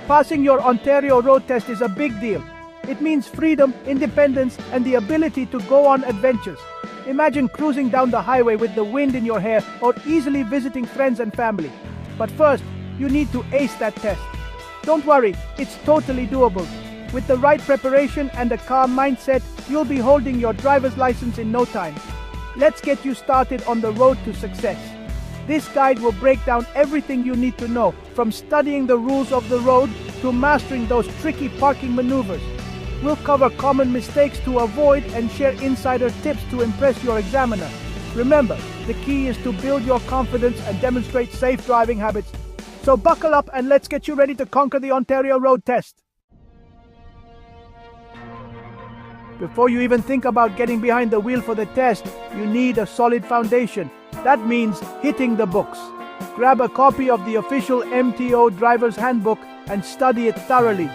Passing your Ontario road test is a big deal. It means freedom, independence, and the ability to go on adventures. Imagine cruising down the highway with the wind in your hair or easily visiting friends and family. But first, you need to ace that test. Don't worry, it's totally doable. With the right preparation and a calm mindset, you'll be holding your driver's license in no time. Let's get you started on the road to success. This guide will break down everything you need to know, from studying the rules of the road to mastering those tricky parking maneuvers. We'll cover common mistakes to avoid and share insider tips to impress your examiner. Remember, the key is to build your confidence and demonstrate safe driving habits. So buckle up and let's get you ready to conquer the Ontario road test. Before you even think about getting behind the wheel for the test, you need a solid foundation. That means hitting the books. Grab a copy of the official MTO Driver's Handbook and study it thoroughly.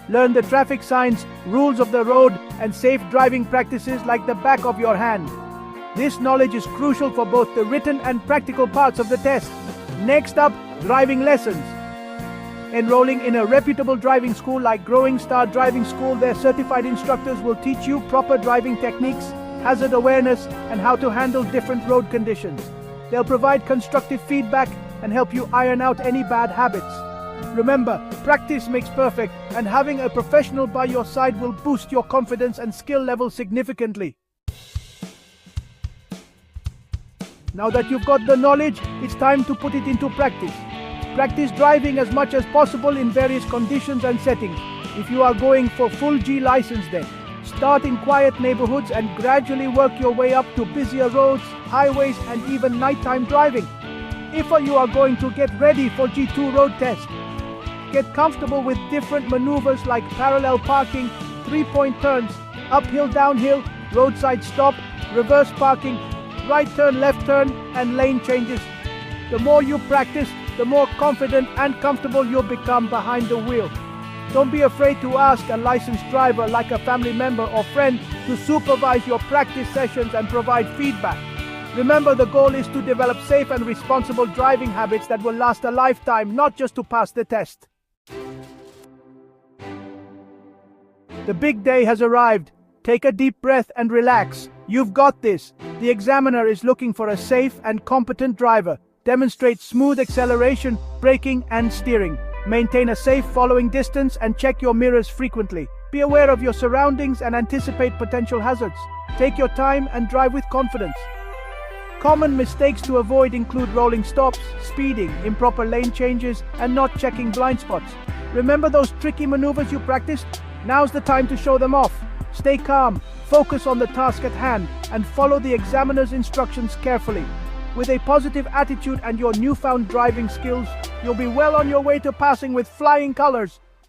Learn the traffic signs, rules of the road, and safe driving practices like the back of your hand. This knowledge is crucial for both the written and practical parts of the test. Next up, driving lessons. Enrolling in a reputable driving school like Growing Star Driving School, their certified instructors will teach you proper driving techniques, hazard awareness, and how to handle different road conditions. They'll provide constructive feedback and help you iron out any bad habits. Remember, practice makes perfect, and having a professional by your side will boost your confidence and skill level significantly. Now that you've got the knowledge, it's time to put it into practice. Practice driving as much as possible in various conditions and settings. If you are going for full G license then, start in quiet neighborhoods and gradually work your way up to busier roads, highways, and even nighttime driving. If you are going to get ready for G2 road test, get comfortable with different maneuvers like parallel parking, three-point turns, uphill, downhill, roadside stop, reverse parking, right turn, left turn, and lane changes. The more you practice, the more confident and comfortable you'll become behind the wheel. Don't be afraid to ask a licensed driver like a family member or friend to supervise your practice sessions and provide feedback. Remember, the goal is to develop safe and responsible driving habits that will last a lifetime, not just to pass the test. The big day has arrived. Take a deep breath and relax. You've got this. The examiner is looking for a safe and competent driver. Demonstrate smooth acceleration, braking, and steering. Maintain a safe following distance and check your mirrors frequently. Be aware of your surroundings and anticipate potential hazards. Take your time and drive with confidence. Common mistakes to avoid include rolling stops, speeding, improper lane changes, and not checking blind spots. Remember those tricky maneuvers you practiced? Now's the time to show them off. Stay calm, focus on the task at hand, and follow the examiner's instructions carefully. With a positive attitude and your newfound driving skills, you'll be well on your way to passing with flying colors.